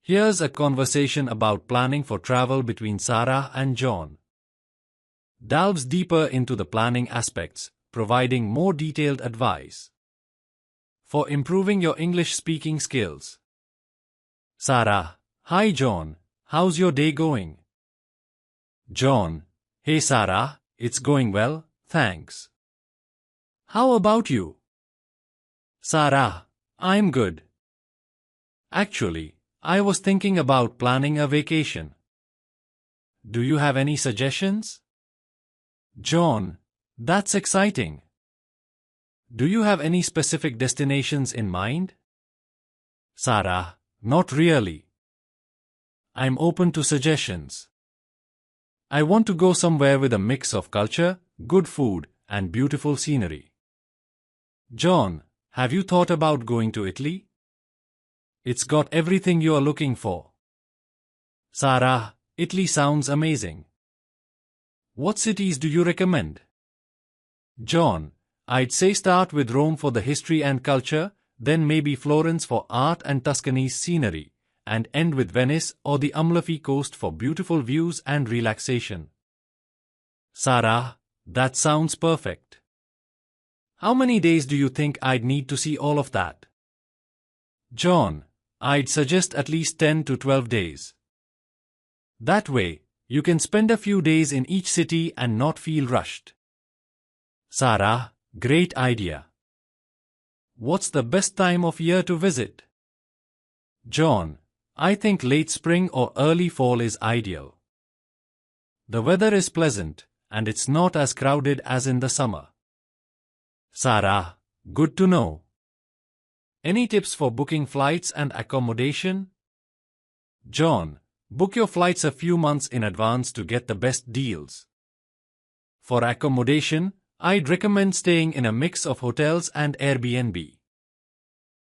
Here's a conversation about planning for travel between Sarah and John. Delves deeper into the planning aspects, providing more detailed advice for improving your English speaking skills. Sarah: Hi John, how's your day going? John: Hey Sarah, it's going well, thanks. How about you? Sarah: I'm good. Actually, I was thinking about planning a vacation. Do you have any suggestions? John: That's exciting. Do you have any specific destinations in mind? Sarah: Not really. I'm open to suggestions. I want to go somewhere with a mix of culture, good food, and beautiful scenery. John: Have you thought about going to Italy? It's got everything you are looking for. Sarah: Italy sounds amazing. What cities do you recommend? John: I'd say start with Rome for the history and culture, then maybe Florence for art and Tuscany's scenery, and end with Venice or the Amalfi Coast for beautiful views and relaxation. Sarah: That sounds perfect. How many days do you think I'd need to see all of that? John: I'd suggest at least 10 to 12 days. That way, you can spend a few days in each city and not feel rushed. Sarah: Great idea. What's the best time of year to visit? John: I think late spring or early fall is ideal. The weather is pleasant, and it's not as crowded as in the summer. Sarah: Good to know. Any tips for booking flights and accommodation? John: Book your flights a few months in advance to get the best deals. For accommodation, I'd recommend staying in a mix of hotels and Airbnb.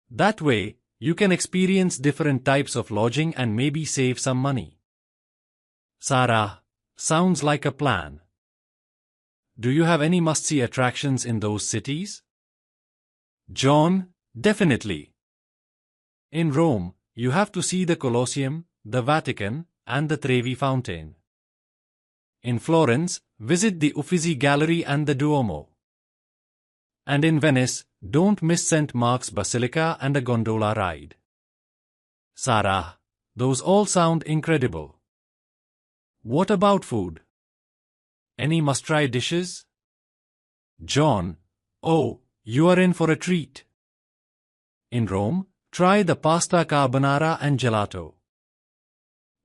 That way, you can experience different types of lodging and maybe save some money. Sarah: Sounds like a plan. Do you have any must-see attractions in those cities? John: Definitely. In Rome, you have to see the Colosseum, the Vatican, and the Trevi Fountain. In Florence, visit the Uffizi Gallery and the Duomo. And in Venice, don't miss St. Mark's Basilica and a gondola ride. Sarah: Those all sound incredible. What about food? Any must-try dishes? John: Oh, you are in for a treat. In Rome, try the pasta carbonara and gelato.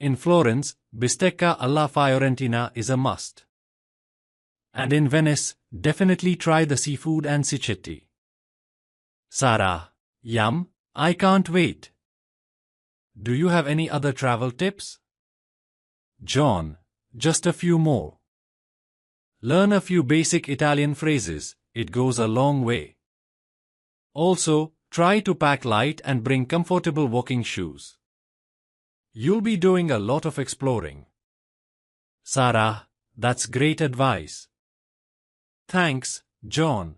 In Florence, bistecca alla fiorentina is a must. And in Venice, definitely try the seafood and cicchetti. Sarah: Yum, I can't wait. Do you have any other travel tips? John: Just a few more. Learn a few basic Italian phrases, it goes a long way. Also, try to pack light and bring comfortable walking shoes. You'll be doing a lot of exploring. Sarah: That's great advice. Thanks, John.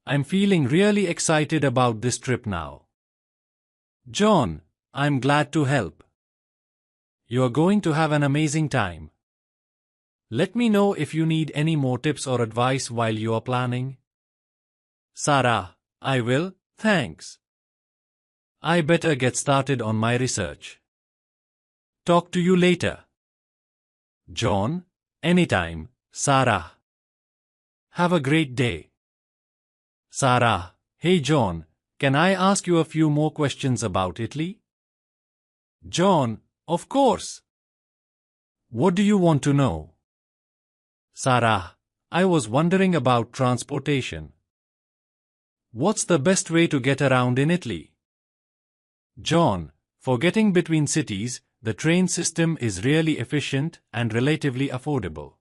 I'm feeling really excited about this trip now. John: I'm glad to help. You're going to have an amazing time. Let me know if you need any more tips or advice while you are planning. Sarah: I will, thanks. I better get started on my research. Talk to you later. John: Anytime, Sarah. Have a great day. Sarah: Hey John, can I ask you a few more questions about Italy? John: Of course. What do you want to know? Sarah: I was wondering about transportation. What's the best way to get around in Italy? John: For getting between cities, the train system is really efficient and relatively affordable.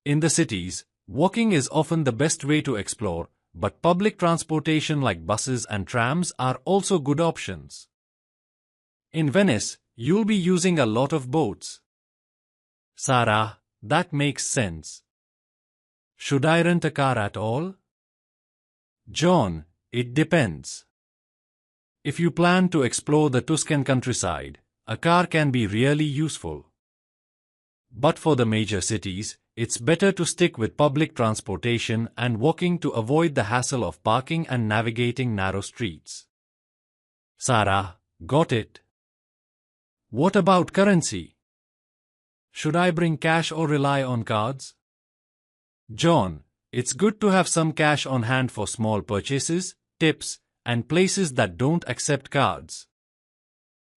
In the cities, walking is often the best way to explore, but public transportation like buses and trams are also good options. In Venice, you'll be using a lot of boats. Sarah: That makes sense. Should I rent a car at all? John: It depends. If you plan to explore the Tuscan countryside, a car can be really useful. But for the major cities, it's better to stick with public transportation and walking to avoid the hassle of parking and navigating narrow streets. Sarah, got it. What about currency? Should I bring cash or rely on cards? John, it's good to have some cash on hand for small purchases, tips, and places that don't accept cards.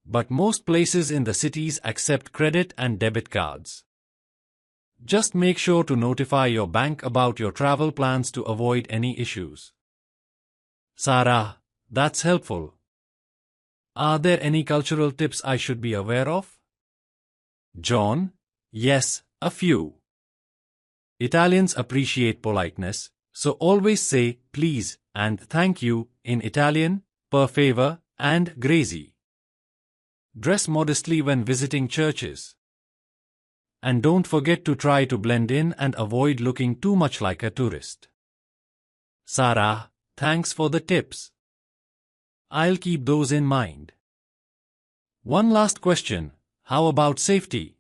But most places in the cities accept credit and debit cards. Just make sure to notify your bank about your travel plans to avoid any issues. Sarah, that's helpful. Are there any cultural tips I should be aware of? John, yes, a few. Italians appreciate politeness, so always say please and thank you in Italian, per favor, and grazie. Dress modestly when visiting churches. And don't forget to try to blend in and avoid looking too much like a tourist. Sarah, thanks for the tips. I'll keep those in mind. One last question, how about safety?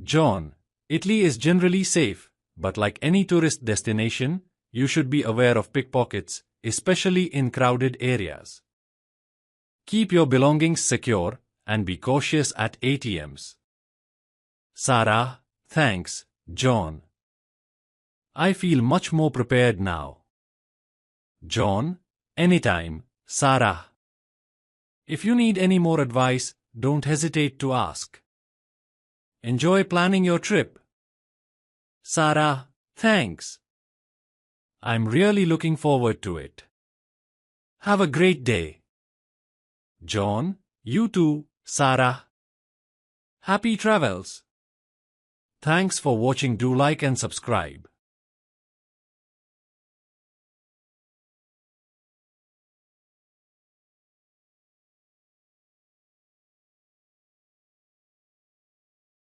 John, Italy is generally safe, but like any tourist destination, you should be aware of pickpockets, especially in crowded areas. Keep your belongings secure and be cautious at ATMs. Sarah, thanks, John. I feel much more prepared now. John, anytime, Sarah. If you need any more advice, don't hesitate to ask. Enjoy planning your trip. Sarah, thanks. I'm really looking forward to it. Have a great day. John, you too, Sarah. Happy travels. Thanks for watching. Do like and subscribe.